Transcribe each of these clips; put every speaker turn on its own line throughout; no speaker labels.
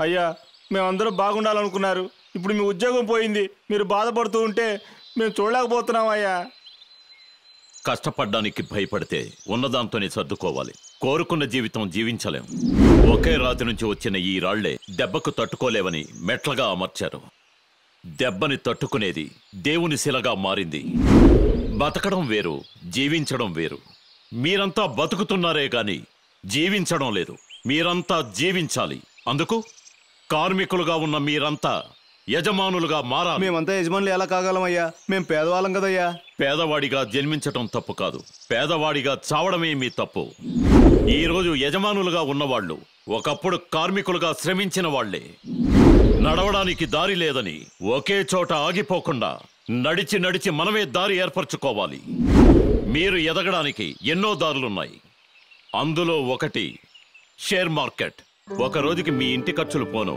అయ్యా మేమందరం బాగుండాలనుకున్నారు, ఇప్పుడు మీ ఉద్యోగం పోయింది, మీరు బాధపడుతూ ఉంటే మేము చూడలేకపోతున్నాం అయ్యా.
కష్టపడ్డానికి భయపడితే ఉన్నదాంతోనే సర్దుకోవాలి. కోరుకున్న జీవితం జీవించలేం. ఒకే రాతి నుంచి వచ్చిన ఈ రాళ్లే దెబ్బకు తట్టుకోలేవని మెట్లగా అమర్చారు. దెబ్బని తట్టుకునేది దేవుని శిలగా మారింది. బతకడం వేరు, జీవించడం వేరు. మీరంతా బతుకుతున్నారే గాని జీవించడం లేదు. మీరంతా జీవించాలి. అందుకు కార్మికులుగా ఉన్న మీరంతా యజమానులుగా మారాలి.
మేమంతా యజమానులు ఎలా కాగలమయ్యా? మేము పేదవాళ్ళం కదయ్యా.
పేదవాడిగా జన్మించటం తప్పు కాదు, పేదవాడిగా చావడమే మీ తప్పు. ఈరోజు యజమానులుగా ఉన్నవాళ్లు ఒకప్పుడు కార్మికులుగా శ్రమించిన వాళ్లే. నడవడానికి దారి లేదని ఒకే చోట ఆగిపోకుండా నడిచి నడిచి మనమే దారి ఏర్పరచుకోవాలి. మీరు ఎదగడానికి ఎన్నో దారులున్నాయి. అందులో ఒకటి షేర్ మార్కెట్. ఒక రోజుకి మీ ఇంటి ఖర్చులు పోను,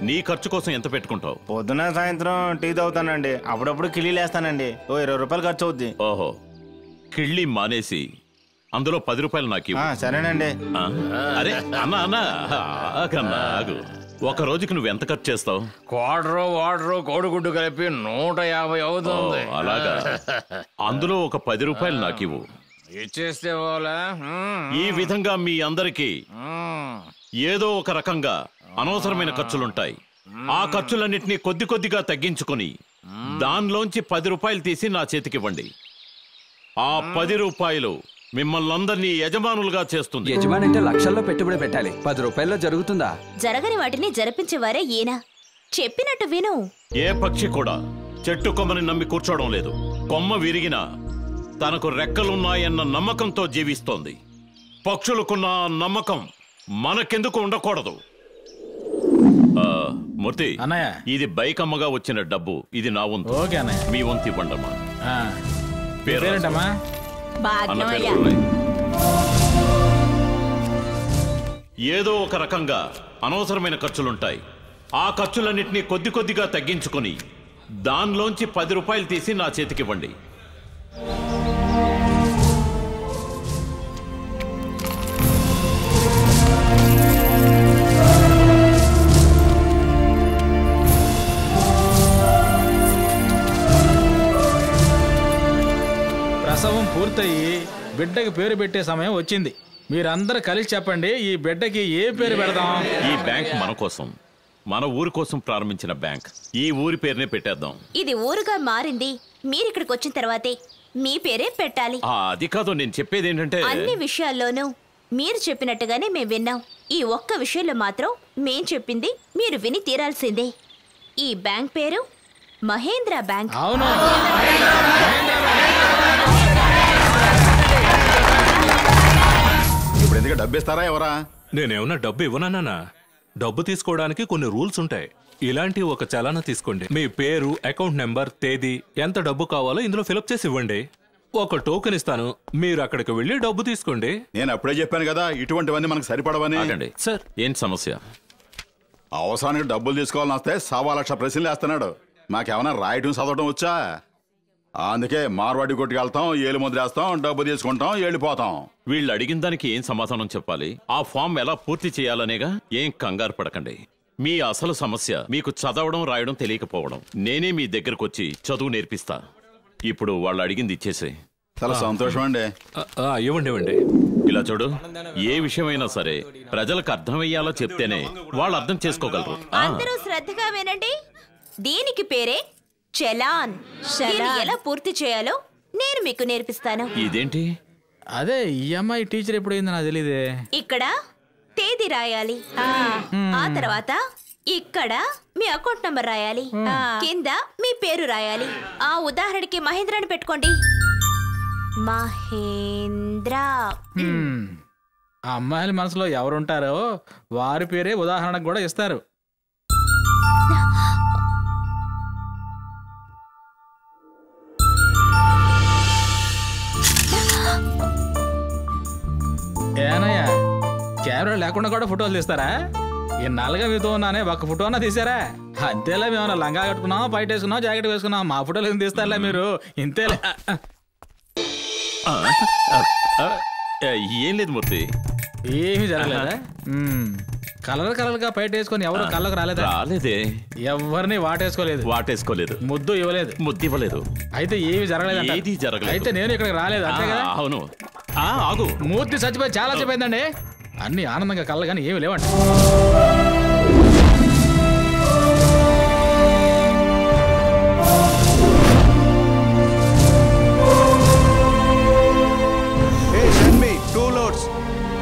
నీ ఖర్చు కోసం ఎంత పెట్టుకుంటావు?
పొద్దున సాయంత్రం టీ తాగుతానండి, అప్పుడప్పుడు కిళ్ళీలు వేస్తానండి. ఓ 20 రూపాయలు ఖర్చు అవుద్ది.
ఓహో, కిళ్ళి మానేసి అందులో 10 రూపాయలు నాకు.
సరేనండి.
అరే అన్నా ఆగు. ఒక రోజుకి నువ్వు ఎంత ఖర్చు చేస్తావు?
క్వార్టరు వాటరు కోడిగుడ్డు కలిపి 150 అవుతుంది.
అలాగా, అందులో ఒక 10 రూపాయలు నాకు ఇవ్వు.
ఇచ్చేస్తే
ఈ విధంగా మీ అందరికీ ఏదో ఒక రకంగా అనవసరమైన ఖర్చులుంటాయి. ఆ ఖర్చులన్నింటినీ కొద్ది కొద్దిగా తగ్గించుకొని దానిలోంచి 10 రూపాయలు తీసి నా చేతికివ్వండి. ఆ 10 రూపాయలు మిమ్మల్ని అందరినీ యజమానులుగా చేస్తుంది.
యజమాని అంటే లక్షల్లో పెట్టుబడి పెట్టాలి, 10 రూపాయల్లో జరుగుతుందా?
జరగని వాటిని జరిపించేవారే ఈయన. చెప్పినట్టు విను.
ఏ పక్షి కూడా చెట్టు కొమ్మని నమ్మి కూర్చోవడం లేదు. కొమ్మ విరిగినా తనకు రెక్కలున్నాయన్న నమ్మకంతో జీవిస్తోంది. పక్షులకున్న నమ్మకం మనకెందుకు ఉండకూడదు? మూర్తి
అన్నయ్య,
ఇది బైకమ్మగా వచ్చిన డబ్బు, ఇది నా వంతు.
ఓకే అన్నయ్య.
మీ వంతు ఇవ్వండమ్మా.
పేరేంటమ్మా?
ఏదో ఒక రకంగా అనవసరమైన ఖర్చులుంటాయి. ఆ ఖర్చులన్నింటినీ కొద్ది కొద్దిగా తగ్గించుకొని దానిలోంచి 10 రూపాయలు తీసి నా చేతికివ్వండి.
ప్రసవం పూర్తయి బిడ్డకి పేరు పెట్టే సమయం వచ్చింది. మీరందరూ కలిసి చెప్పండి, ఈ బిడ్డకి ఏ పేరు పెడదాం?
ఈ బ్యాంక్ మన కోసం, మన ఊరి కోసం ప్రారంభించిన బ్యాంక్. ఈ ఊరి పేరునే పెట్టేద్దాం.
ఇది ఊరుగా మారింది మీరిక్కడికి వచ్చిన తర్వాతే. మీ పేరే పెట్టాలి.
అది కాదు, నేను చెప్పేది ఏంటంటే
అన్ని విషయాల్లోనూ మీరు చెప్పినట్టుగానే మేము విన్నాం. ఈ ఒక్క విషయంలో మాత్రం మేం చెప్పింది మీరు విని తీరాల్సిందే. ఈ బ్యాంక్ పేరు మహేంద్ర బ్యాంక్.
అవును.
ఇప్పుడు ఎందుకు డబ్బు ఇస్తారా ఎవరా?
నేనేమన్నా డబ్బు ఇవ్వనన్నా? డబ్బు తీసుకోవడానికి కొన్ని రూల్స్ ఉంటాయి. ఇలాంటి ఒక చలానా తీసుకోండి. మీ పేరు, అకౌంట్ నెంబర్, తేదీ, ఎంత డబ్బు కావాలో ఇందులో ఫిలప్ చేసి ఇవ్వండి. ఒక టోకెన్ ఇస్తాను, మీరు అక్కడికి వెళ్ళి డబ్బు తీసుకోండి.
నేను అప్పుడే చెప్పాను కదా, ఇటువంటివన్నీ మనకు సరిపడవని.
సార్, ఏంటి సమస్య?
అవసరానికి డబ్బులు తీసుకోవాలని వస్తే 1,00,000 ప్రశ్నలు వేస్తున్నాడు. మాకేమన్నా రాయటం చదవటం వచ్చా? అందుకే మార్వాడి కొట్టుకెళ్తాం, ఏలు ముద్రేస్తాం, డబ్బు తీసుకుంటాం, వెళ్ళిపోతాం.
వీళ్ళు అడిగిన దానికి ఏం సమాధానం చెప్పాలి? ఆ ఫామ్ ఎలా పూర్తి చేయాలనేగా. ఏం కంగారు పడకండి. మీ అసలు సమస్య మీకు చదవడం రాయడం తెలియకపోవడం. నేనే మీ దగ్గరకు వచ్చి చదువు నేర్పిస్తా. ఇప్పుడు వాళ్ళు అడిగింది ఇచ్చేసే.
చాలా సంతోషం అండి.
ఇవ్వండి ఇవ్వండి.
ఇలా చూడు, ఏ విషయమైనా సరే ప్రజలకు అర్థమయ్యేలా చెప్తేనే వాళ్ళు అర్థం చేసుకోగలరు.
అందరూ శ్రద్ధగా వినండి. దీనికి పేరే చలాన్. దీన్ని ఎలా పూర్తి చేయాలో నేను మీకు నేర్పిస్తాను.
ఇదేంటి?
అదే ఈ అమ్మాయి టీచర్ ఎప్పుడైందో నాకు తెలియదే.
ఇక్కడ తేదీ రాయాలి, ఆ తర్వాత ఇక్కడ మీ అకౌంట్ నంబర్ రాయాలి, కింద మీ పేరు రాయాలి. ఆ ఉదాహరణకి మహేంద్ర అని పెట్టుకోండి. మహేంద్ర.
ఆ అమ్మాయిల మనసులో ఎవరుంటారో వారి పేరే ఉదాహరణకు కూడా ఇస్తారు. ఏనయ్యా, కెమెరా లేకుండా కూడా ఫోటోలు తీస్తారా? ఇన్నాళ్ళుగా మీతో ఉన్నానే, ఒక్క ఫోటో అన్నా తీసారా? అంతేలే, మేమన్నా లంగా కట్టుకున్నాం, బయట వేసుకున్నాం, జాకెట్ వేసుకున్నాం, మా ఫోటోలు ఏం తీస్తారులే మీరు. ఇంతేలే.
ఏం లేదు మూర్తి,
ఏమీ జరగలేదా? కలర్ గా బయట వేసుకొని ఎవరు కళ్ళకు రాలేదా?
రాలేదే.
ఎవరిని
వాటేసుకోలేదు.
ముద్దు ఇవ్వలేదు. అయితే ఏవి జరగలేదు.
ఏది జరగలేదు.
అయితే నేను ఇక్కడికి రాలేదు అంతే కదా?
అవును. ఆగు.
మూర్తి చచ్చిపోయి చాలా చెప్పయిందండి. అన్ని ఆనందంగా కళ్ళ కానీ ఏమి లేవండి.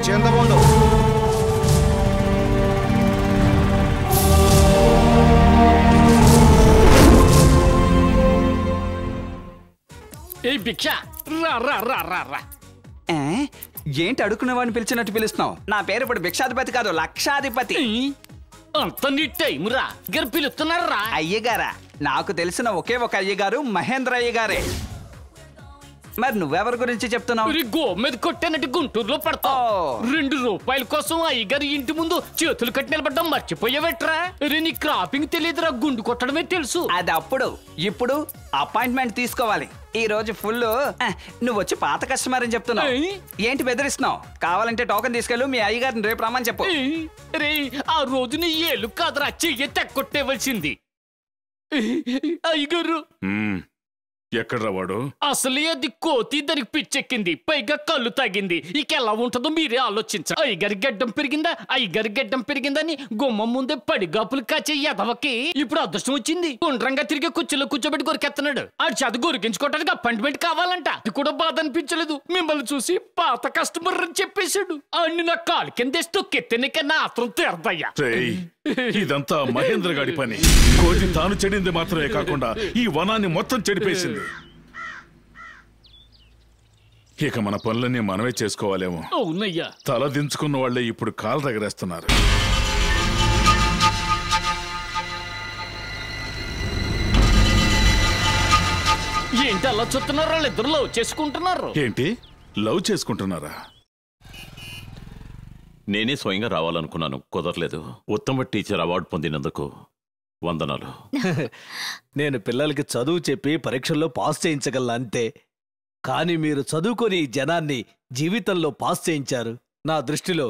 చంద్రబాబు
భిక్ష రా.
ఏంటి అడుక్కునే వాడిని పిలిచినట్టు పిలుస్తున్నావు? నా పేరు ఇప్పుడు భిక్షాధిపతి కాదు, లక్షాధిపతి.
అంత నీ టైం రా గారు పిలుస్తున్నారా?
అయ్యగారా? నాకు తెలిసిన ఒకే ఒక అయ్యగారు మహేంద్ర అయ్యగారే. మరి నువ్వెవరి గురించి చెప్తున్నావు?
గో మీద కొట్టానంటే గుంటూరులో పడతావు. 2 రూపాయల కోసం అయ్యగారి ఇంటి ముందు చేతులు కట్టి నిలబడ్డం మర్చిపోయావెట్రా? నీ క్రాపింగ్ తెలియదురా, గుండు కొట్టడమే తెలుసు.
అది అప్పుడు. ఇప్పుడు అపాయింట్మెంట్ తీసుకోవాలి. ఈ రోజు ఫుల్. నువ్వు వచ్చి పాత కస్టమర్ అని చెప్తున్నావు. ఏంటి బెదిరిస్తున్నావు? కావాలంటే టోకెన్ తీసుకెళ్ళు, మీ అయ్యగారిని రేపు రమ్మని చెప్పు.
రే ఆ రోజు నీ ఏళ్ళు కాదురా, చెయ్యి తెక్కొట్టేవలసింది. అయ్యగారు
ఎక్కడ్రా వాడు?
అసలే అది కోతి, దానికి పిచ్చెక్కింది, పైగా కళ్ళు తాగింది. ఇక ఎలా ఉంటుందో మీరే ఆలోచించండి. అయ్యగారి గడ్డం పెరిగిందని గుమ్మం ముందే పడిగాపులు కాచే ఎదవకి ఇప్పుడు అదృష్టం వచ్చింది. గుండ్రంగా తిరిగి కుర్చీలో కూర్చోబెట్టి గొరికెత్తనాడు. ఆడి చేత గొరికించుకోవడానికి అపాయింట్మెంట్ కావాలంట. అది కూడా బాధ అనిపించలేదు. మిమ్మల్ని చూసి పాత కస్టమర్ అని చెప్పేశాడు. ఆడిని నా కాలు కింద తొక్కెత్తనికన్నా ఆత్రం తీరదయ్యా.
ఇదంతా మహేంద్ర గాడి పని. కోతి తాను చెడింది మాత్రమే కాకుండా ఈ వనాన్ని మొత్తం చెడిపేసింది. ఇక మన పనులన్నీ మనమే చేసుకోవాలేమో.
అవునయ్యా.
తల దించుకున్న వాళ్లే ఇప్పుడు కాలు దగ్గరేస్తున్నారు.
ఏంటి అలా చూస్తున్నారు? వాళ్ళిద్దరు లవ్ చేసుకుంటున్నారు.
ఏంటి లవ్ చేసుకుంటున్నారా?
నేనే స్వయంగా రావాలనుకున్నాను, కుదరలేదు. ఉత్తమ టీచర్ అవార్డు పొందినందుకు వందనాలు.
నేను పిల్లలకి చదువు చెప్పి పరీక్షల్లో పాస్ చేయించగలను అంతే. కానీ మీరు చదువుకొని ఈ జనాన్ని జీవితంలో పాస్ చేయించారు. నా దృష్టిలో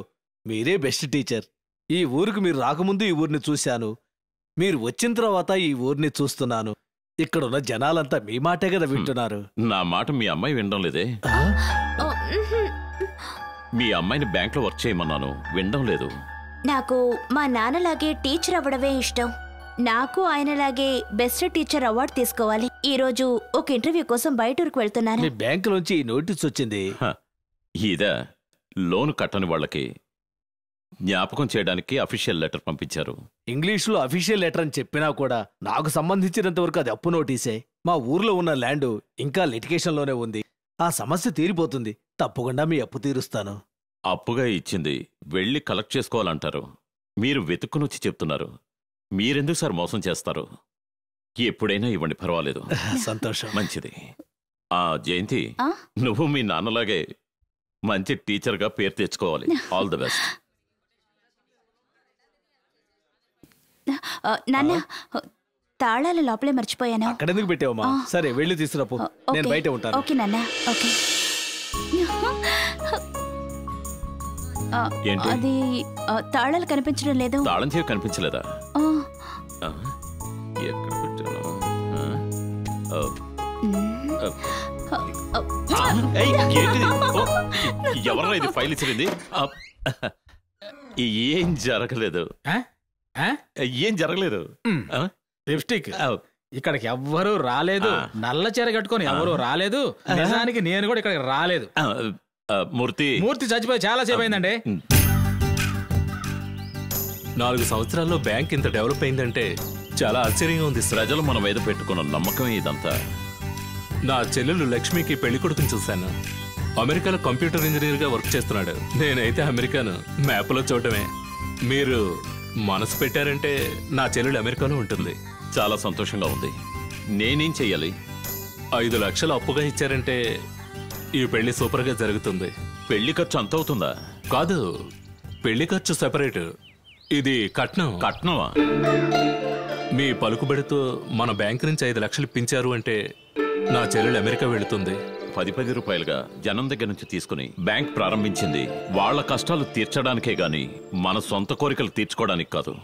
మీరే బెస్ట్ టీచర్. ఈ ఊరికి మీరు రాకముందు ఈ ఊరిని చూశాను, మీరు వచ్చిన తర్వాత ఈ ఊరిని చూస్తున్నాను. ఇక్కడున్న జనాలంతా మీ మాటే కదా వింటున్నారు.
నా మాట మీ అమ్మాయి వినడం లేదే. మీ అమ్మాయిని బ్యాంక్ లో వర్క్ చేయమన్నాను, వినడం లేదు.
నాకు మా నాన్నలాగే టీచర్ అవ్వడమే ఇష్టం. నాకు ఆయనలాగే బెస్ట్ టీచర్ అవార్డు తీసుకోవాలి. ఈ రోజు ఒక ఇంటర్వ్యూ కోసం బయట ఊరికి వెళ్తున్నాను.
మీ బ్యాంకు నుంచి నోటీస్ వచ్చింది.
ఇదా లోన్ కట్టని వాళ్ళకి జ్ఞాపకం చేయడానికి అఫీషియల్ లెటర్ పంపించారు.
ఇంగ్లీష్లో అఫీషియల్ లెటర్ అని చెప్పినా కూడా నాకు సంబంధించినంత వరకు అది అప్పు నోటీసే. మా ఊర్లో ఉన్న ల్యాండ్ ఇంకా లిటిగేషన్లోనే ఉంది. ఆ సమస్య తీరిపోతుంది. తప్పకుండా మీ అప్పు తీరుస్తాను.
అప్పుగా ఇచ్చింది వెళ్ళి కలెక్ట్ చేసుకోవాలంటారు. మీరు వెతుక్కునొచ్చి చెప్తున్నారు. మీరెందుకు సార్ మోసం చేస్తారు? ఎప్పుడైనా ఇవ్వండి, పర్వాలేదు.
సంతోషం.
మంచిది. జయంతి, నువ్వు మీ నాన్నలాగే మంచి టీచర్గా పేరు తెచ్చుకోవాలి. All the best.
నాన్న, తాళాలు లోపలే మర్చిపోయాను.
అక్కడెందుకు పెట్టావమ్మా? సరే వెళ్ళి తీసుకురాపో, నేను బయట ఉంటాను.
ఓకే నాన్న. ఓకే. అది తాళాలు కనిపించడం లేదు.
తాళం చేవి కనిపించలేదా? ఎక్కడ పెట్టాను? ఎవరన్నా ఇది ఫైల్ ఇచ్చింది? ఏం జరగలేదు. ఏం జరగలేదు.
లిప్స్టిక్ ఇక్కడికి ఎవ్వరూ రాలేదు. నల్ల చీర కట్టుకొని ఎవరూ రాలేదు. నిజానికి నేను కూడా ఇక్కడికి రాలేదు. మూర్తి చచ్చిపోయి చాలా సేపు అయిందండి.
4 సంవత్సరాల్లో బ్యాంక్ ఇంత డెవలప్ అయిందంటే చాలా ఆశ్చర్యంగా ఉంది.
ప్రజలు మన మీద పెట్టుకున్న నమ్మకమే ఇదంతా.
నా చెల్లెలు లక్ష్మికి పెళ్లి కొడుకుని చూశాను. అమెరికాలో కంప్యూటర్ ఇంజనీర్ గా వర్క్ చేస్తున్నాడు. నేనైతే అమెరికాను మ్యాప్లో చూడటమే. మీరు మనసు పెట్టారంటే నా చెల్లెలు అమెరికాలో ఉంటుంది.
చాలా సంతోషంగా ఉంది. నేనేం చెయ్యాలి?
5 లక్షలు అప్పుగా ఇచ్చారంటే ఈ పెళ్లి సూపర్ గా జరుగుతుంది.
పెళ్లి ఖర్చు అంత అవుతుందా?
కాదు, పెళ్లి ఖర్చు సెపరేట్. ఇది కట్నం.
కట్నమా?
మీ పలుకుబడితో మన బ్యాంక్ నుంచి 5 లక్షలు ఇప్పించారు అంటే నా చెల్లెలు అమెరికా వెళుతుంది.
10 రూపాయలుగా జనం దగ్గర నుంచి తీసుకుని బ్యాంక్ ప్రారంభించింది వాళ్ళ కష్టాలు తీర్చడానికే గాని మన సొంత కోరికలు తీర్చుకోవడానికి కాదు.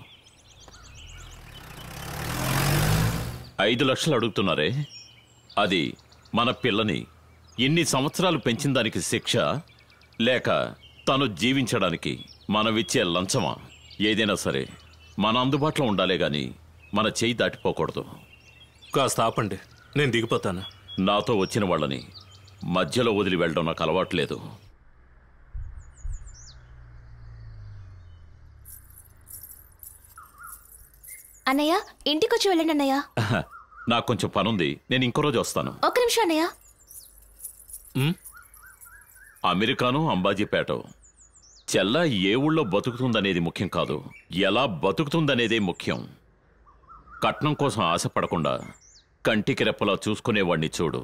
5 లక్షలు అడుగుతున్నారే, అది మన పిల్లని ఇన్ని సంవత్సరాలు పెంచిన దానికి శిక్ష, లేక తను జీవించడానికి మనమిచ్చే లంచమా? ఏదైనా సరే మన అందుబాటులో ఉండాలే గాని మన చేయి దాటిపోకూడదు.
కాస్త ఆపండి, నేను దిగిపోతాను.
నాతో వచ్చిన వాళ్ళని మధ్యలో వదిలి వెళ్ళడం నాకు అలవాట్లేదు.
అన్నయ్య ఇంటికొచ్చి వెళ్ళండి అన్నయ్య.
నాకు కొంచెం పనుంది, నేను ఇంకో రోజు వస్తాను.
ఒక్క నిమిషం అన్నయ్య.
అమెరికాను అంబాజీపేట చెల్ల ఏ ఊళ్ళో బతుకుతుందనేది ముఖ్యం కాదు, ఎలా బతుకుతుందనేదే ముఖ్యం. కట్నం కోసం ఆశపడకుండా కంటికి రెప్పలా చూసుకునేవాడిని చూడు.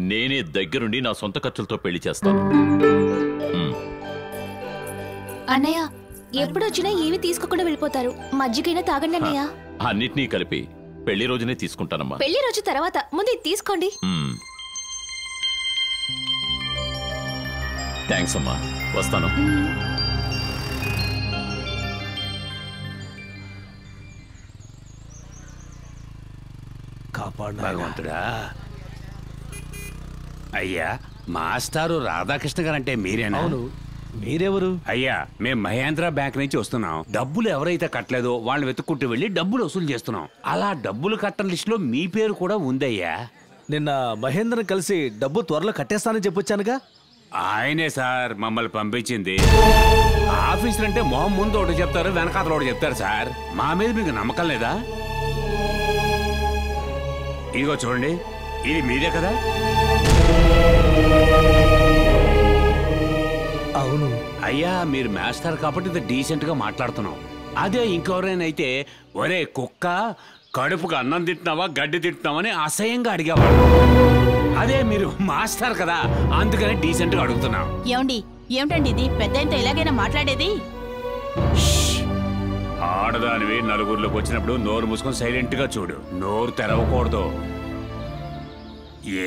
నేనే దగ్గరుండి నా సొంత ఖర్చులతో పెళ్లి చేస్తాను.
అన్నయ్య ఎప్పుడొచ్చినా ఏమి తీసుకోకుండా వెళ్ళిపోతారు. మజ్జిగైనా తాగండి అన్నయ్య.
అన్నిటినీ కలిపి పెళ్లి రోజునే తీసుకుంటానమ్మా.
పెళ్లి రోజు తర్వాత ముందు ఇది తీసుకోండి.
థ్యాంక్స్ అమ్మా, వస్తాను.
భగవంతుడా. అయ్యా, మాస్టారు రాధాకృష్ణ గారు అంటే మీరేనా?
మీరెవరు?
అయ్యా, మేము మహేంద్ర బ్యాంక్ నుంచి వస్తున్నాం. డబ్బులు ఎవరైతే కట్టలేదో వాళ్ళని వెతుక్కుంటూ వెళ్ళి డబ్బులు వసూలు చేస్తున్నాం. అలా డబ్బులు కట్టని లిస్టులో మీ పేరు కూడా ఉందయ్యా.
నిన్న మహేంద్రని కలిసి డబ్బు త్వరలో కట్టేస్తానని చెప్పొచ్చానుగా.
ఆయనే సార్ మమ్మల్ని పంపించింది. ఆఫీసర్ అంటే మొహం ముందు ఒకటి చెప్తారు, వెనకాతలు ఒకటి చెప్తారు సార్. మా మీద మీకు నమ్మకం లేదా? ఇదిగో చూడండి, ఇది మీదే కదా?
అవును
అయ్యా, మీరు మాస్టర్ కాబట్టి ఇది డీసెంట్ గా మాట్లాడుతున్నాం. అదే ఇంకెవరైనా అయితే ఒరే కుక్క, కడుపుకు అన్నం తింటున్నావా గడ్డి తింటున్నావని అసహ్యంగా అడిగేవాడు. అదే మీరు మాస్టర్ కదా, అందుకని డీసెంట్ గా అడుగుతున్నాం.
ఏమిటండి ఇది? పెద్ద ఎలాగైనా మాట్లాడేది?
ఆడదానివి నలుగురిలోకి వచ్చినప్పుడు నోరు మూసుకొని సైలెంట్ గా చూడు, నోరు తెరవకూడదు.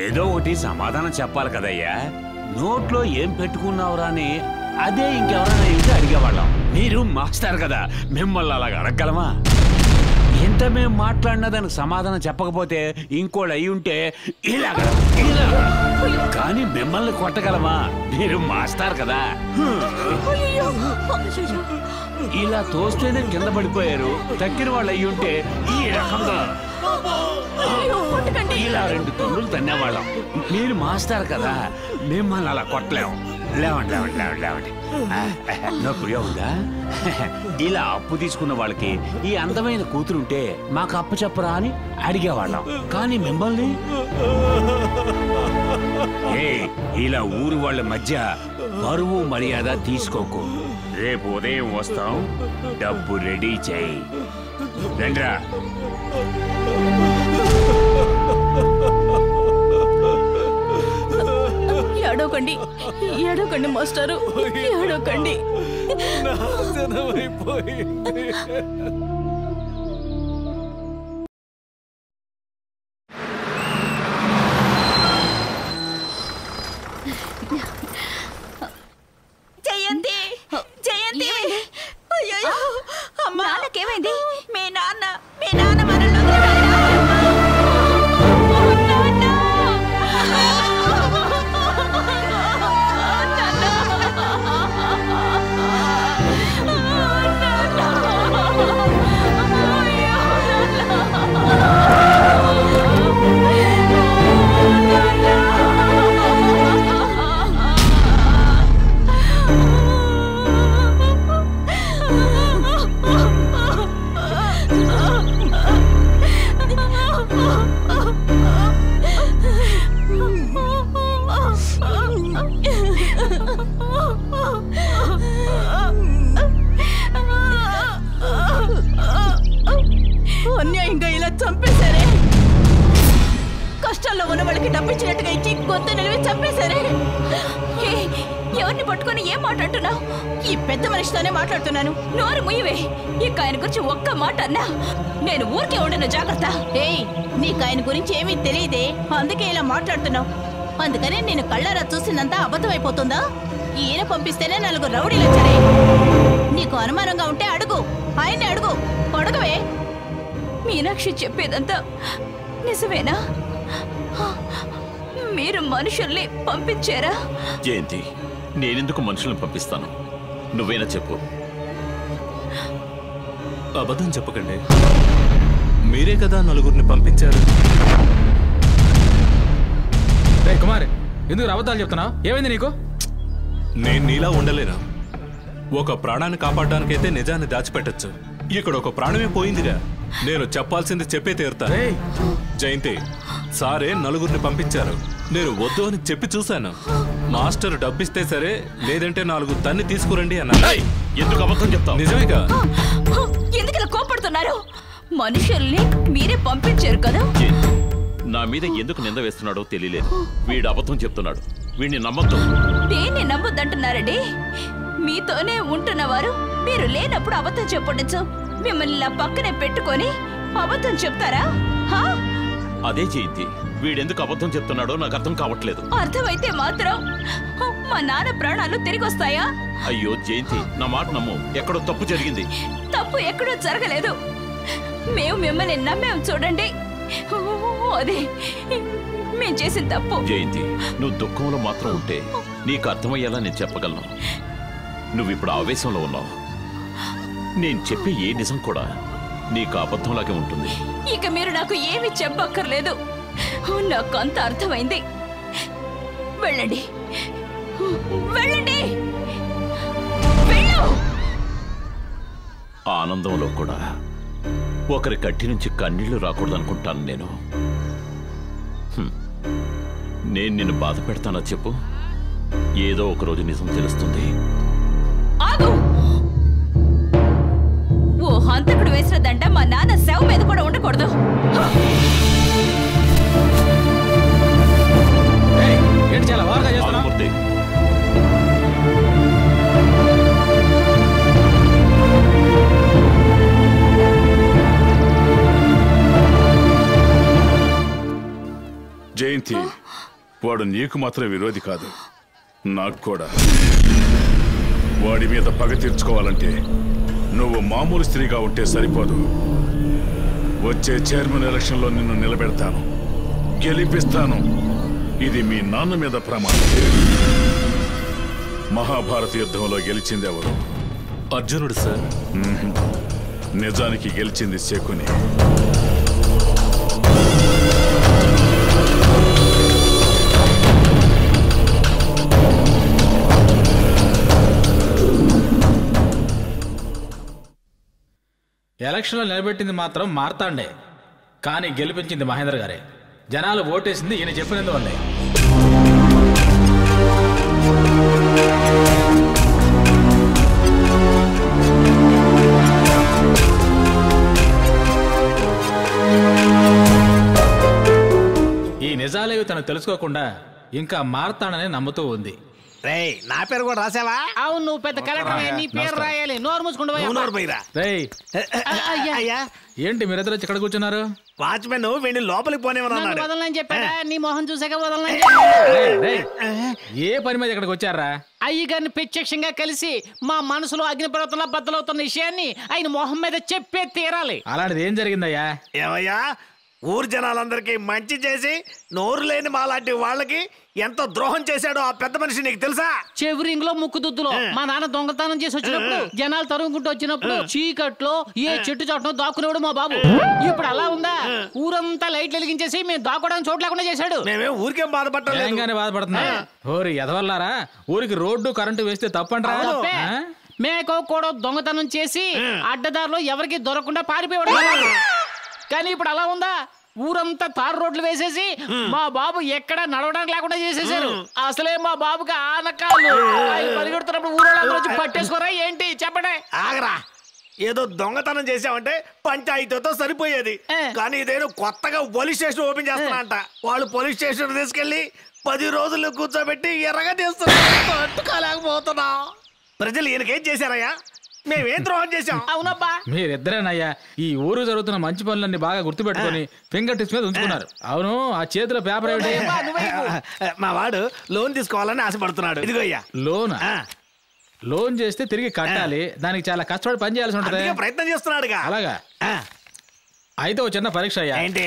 ఏదో ఒకటి సమాధానం చెప్పాలి కదయ్యా. నోట్లో ఏం పెట్టుకున్నావురా అని అదే ఇంకెవరైనా ఇంటి అడిగేవాళ్ళం. మీరు మాస్టర్ కదా, మిమ్మల్ని అలాగ అడగలమా? ఎంత మేము మాట్లాడినా దానికి సమాధానం చెప్పకపోతే ఇంకోటి అయి ఉంటే ఇలాగ కానీ మిమ్మల్ని కొట్టగలమా? మీరు మాస్టర్ కదా. ఇలా తోస్తేనే కింద పడిపోయారు. తక్కిన వాళ్ళు అయ్యి ఉంటే ఈ రకంగా ఇలా 2 తొండులు తన్నేవాళ్ళం. మీరు మాస్టర్ కదా, మిమ్మల్ని అలా కొట్టలేము. లేవండి లేవండి లేవండి లేవండి. నొప్పిగా ఉందా? ఇలా అప్పు తీసుకున్న వాళ్ళకి ఈ అందమైన కూతురుంటే మాకు అప్పు చెప్పరా అని అడిగేవాళ్ళం. కానీ మిమ్మల్ని ఇలా ఊరు వాళ్ళ మధ్య బరువు మర్యాద తీసుకోకు. రేపు ఉదయం వస్తాం, డబ్బు రెడీ చేయి. రండ్రా.
ఏడవకండి, ఏడవకండి మాస్టారు, ఏడవకండి.
జయంతి, జయంతి, అయ్యో అమ్మా, నాకేమైంది? మీ నాన్న మనల్ని అన్యాయంగా ఇలా చంపేశారే. కష్టాల్లో ఉన్న వాళ్ళకి డబ్బిచ్చినట్టుగా ఇచ్చి గొంతు నిలివి చంపేశారే. ఎవరిని పట్టుకొని ఏం మాట్లాడుతున్నావు? ఈ పెద్ద మనిషితోనే మాట్లాడుతున్నాను. నోరు ముయ్యవే. ఇక ఆయన గురించి ఒక్క మాట అన్నా నేను ఊరికే ఉండను. జాగ్రత్త.
ఏయ్, నీకు ఆయన గురించి ఏమీ తెలియదే, అందుకే ఇలా మాట్లాడుతున్నావు. అందుకని నేను కళ్ళారా చూసిందంతా అబద్ధం అయిపోతుందా? ఈయన పంపిస్తేనే 4 రౌడీలు వచ్చారే. నీకు అనుమానంగా ఉంటే అడుగు, ఆయన్ని అడుగు. అడుగువే.
మీనాక్షి చెప్పేదంతా నిజమేనా? మీరు మనుషుల్ని పంపించారా?
జయంతి, నేనెందుకు మనుషులను పంపిస్తాను? నువ్వేనా చెప్పు.
అబద్ధం చెప్పకండి, మీరే కదా 4 పంపించారు.
కుమార్, ఎందుకు అబద్ధాలు చెప్తున్నావు? ఏమైంది నీకు?
నేను నీలా ఉండలేను. ఒక ప్రాణాన్ని కాపాడడానికైతే నిజాన్ని దాచిపెట్టచ్చు. ఇక్కడ ఒక ప్రాణమే పోయిందిగా. నేను చెప్పాల్సింది చెప్పే తీరుతా. జయంతి, సారే 4 పంపించారు. నేను వద్దు అని చెప్పి చూశాను. మాస్టర్ డబ్బిస్తే సరే, లేదంటే 4 తన్ని తీసుకురండి అన్నారు.
ఎందుకు అబద్ధం చెప్తావు?
నిజమేగా.
ఎందుకు ఇలా కోపడుతున్నారు? మనుషుల్ని మీరే పంపించారు కదా.
నా మీద ఎందుకు నింద వేస్తున్నాడో తెలియలేదు. వీడు అబద్ధం చెప్తున్నాడు. వీడిని నమ్మద్దు.
దేన్ని నమ్మొద్దంటున్నారండి? మీతోనే ఉంటున్నవారు మీరు లేనప్పుడు అబద్ధం చెప్పొచ్చు. మిమ్మల్ని ఇలా పక్కనే పెట్టుకొని అబద్ధం చెప్తారా?
అదే జయంతి, వీడెందుకు అబద్ధం చెప్తున్నాడో నాకు అర్థం కావట్లేదు.
అర్థమైతే మాత్రం మా నాన్న ప్రాణాలు తిరిగి వస్తాయా?
అయ్యో జయంతి, నా మాట నమ్ము. ఎక్కడో తప్పు జరిగింది.
తప్పు ఎక్కడో జరగలేదు. మేము మిమ్మల్ని నమ్మాం చూడండి. అదే మేము చేసిన తప్పు.
జయంతి, నువ్వు దుఃఖంలో మాత్రం ఉంటే నీకు అర్థమయ్యేలా నేను చెప్పగలను. నువ్వు ఇప్పుడు ఆవేశంలో ఉన్నావు. నేను చెప్పే ఏ నిజం కూడా నీకు అబద్ధంలాగే ఉంటుంది.
ఇక మీరు నాకు ఏమి చెప్పక్కర్లేదు. నాకు అంత అర్థమైంది. వెళ్ళండి, వెళ్ళండి, వెళ్ళు.
ఆనందంలో కూడా ఒకరి కట్టి నుంచి కన్నీళ్లు రాకూడదనుకుంటాను నేను. నేను నిన్ను బాధ పెడతానా చెప్పు? ఏదో ఒక రోజు నిజం తెలుస్తుంది.
ఆగు! ఓ హంతకుడు వేసిన దండ మా నాన్న శవ మీద కూడా ఉండకూడదు.
ఏంటి చాలా వారుగా చేస్తున్నావు?
జయంతి, వాడు నీకు మాత్రం విరోధి కాదు, నాకు కూడా. వాడి మీద పగ తీర్చుకోవాలంటే నువ్వు మామూలు స్త్రీగా ఉంటే సరిపోదు. వచ్చే చైర్మన్ ఎలక్షన్లో నిన్ను నిలబెడతాను, గెలిపిస్తాను. ఇది మీ నాన్న మీద ప్రమాదం. మహాభారత యుద్ధంలో గెలిచింది ఎవరు?
అర్జునుడు సార్.
నిజానికి గెలిచింది శకుని.
ఎలక్షన్లో నిలబెట్టింది మాత్రం మార్తాండే, కానీ గెలిపించింది మహేంద్ర గారే. జనాలు ఓటేసింది ఈయన చెప్పినందువల్లే. ఈ నిజాలేవి తను తెలుసుకోకుండా ఇంకా మారతాడని నమ్ముతూ ఉంది.
నా పేరు కూడా రాసావా?
అవును, నువ్వు పెద్ద కలెక్టర్, నీ పేరు రాయాలి. నోరు మూసుకుంటూ
ఏంటి మీరిద్దరు ఇక్కడ కూర్చున్నారు?
వాచ్మెన్ వీడిని లోపలికి పోనేమన్నాడు.
వదలని చెప్పాడా? నీ మొహం చూసాక వదలని.
ఏ పని మీద ఇక్కడికి వచ్చారా?
అయ్యగారిని ప్రత్యక్షంగా కలిసి మా మనసులో అగ్నిపర్వతంలో బద్దలవుతున్న విషయాన్ని ఆయన మొహం మీద చెప్పే తీరాలి.
అలాంటిది ఏం జరిగిందయ్యా?
ఏమయ్యా, ఊరు జనాలందరికీ మంచి చేసి నోరు లేని మాలాంటి వాళ్ళకి ఎంత ద్రోహం చేశాడో ఆ పెద్ద మనిషి నీకు తెలుసా?
చెవిరింగ్ లో ముక్కుదుద్దులో మా నాన్న దొంగతనం చేసి వచ్చినప్పుడు జనాలు తరుగుకుంటూ వచ్చినప్పుడు చీకట్లో ఏ చెట్టు చాటునో దాక్కునేవాడు మా బాబు. ఇప్పుడు అలా ఉందా? ఊరంతా లైట్లు వెలిగించేసి మేము దాక్కోవడానికి చోటు లేకుండా చేశాడు.
మేమే ఊరికేం బాధపడలేదు.
బాధపడుతున్నా ఓరి ఎదవల్లారా, ఊరికి రోడ్డు కరెంటు వేస్తే తప్పంటారా?
మేకో కూడా దొంగతనం చేసి అడ్డదారిలో ఎవరికి దొరకకుండా పారిపోయాడు. కానీ ఇప్పుడు అలా ఉందా? ఊరంతా తారు రోడ్లు వేసేసి మా బాబు ఎక్కడ నడవడానికి లేకుండా చేసేసారు. అసలే మా బాబుకి ఆనకాళ్ళు. పరిగెడుతున్నప్పుడు ఊరోళ్ళందరూ వచ్చి పట్టేసుకోరా ఏంటి చెప్పండి?
ఆగరా, ఏదో దొంగతనం చేసామంటే పంచాయతీతో సరిపోయేది. కానీ ఇదేదో కొత్తగా పోలీస్ స్టేషన్ ఓపెన్ చేస్తానంట. వాళ్ళు పోలీస్ స్టేషన్ తీసుకెళ్లి 10 రోజులు కూర్చోబెట్టి ఎర్రగా తీస్తున్నారు. పట్టుకోలేకపోతున్నా. ప్రజలు ఈయనకేం చేశారయ్యా?
మేమేం ద్రోహం చేశాం?
అవునబ్బా.
మీరిద్దరేనయ్యా ఈ ఊరు జరుగుతున్న మంచి పనులన్నీ బాగా గుర్తుపెట్టుకొని ఫింగర్ టిప్స్ మీద ఉంచుకున్నారు. అవును, ఆ చేతిలో పేపర్ ఏమిటి?
మా వాడు లోన్ తీసుకోవాలని ఆశపడుతున్నాడు. ఇదిగో అయ్యా.
లోన్? లోన్ చేస్తే తిరిగి కట్టాలి, దానికి చాలా కష్టపడి పని చేయాల్సి ఉంటుంది.
ప్రయత్నం చేస్తున్నాడుగా.
అలాగా? అయితే ఓ చిన్న పరీక్ష అయ్యా.
ఏంటి?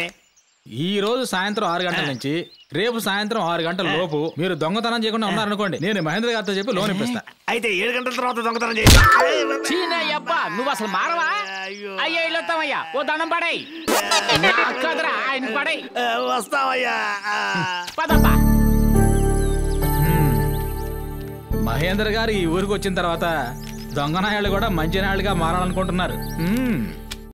ఈ రోజు సాయంత్రం 6 గంటల నుంచి రేపు సాయంత్రం 6 గంటల లోపు మీరు దొంగతనం చేయకుండా ఉన్నారనుకోండి, నేను మహేంద్ర గారితో చెప్పి లోన్ ఇప్పిస్తా.
అయితే 7 గంటల తర్వాత దొంగతనం చేసి
చీనయ్యబ్బా, నువ్వు అసలు మారవా? అయ్యా ఇల్లొస్తామయ్యా, ఓ దండం పడేయ్. కదరా ఆయన పడేయ్.
వస్తావయ్యా.
పదబ్బా.
మహేంద్ర గారు ఈ ఊరికి వచ్చిన తర్వాత దొంగనాయాళ్ళు కూడా మంచి నాయుడుగా మారాలనుకుంటున్నారు.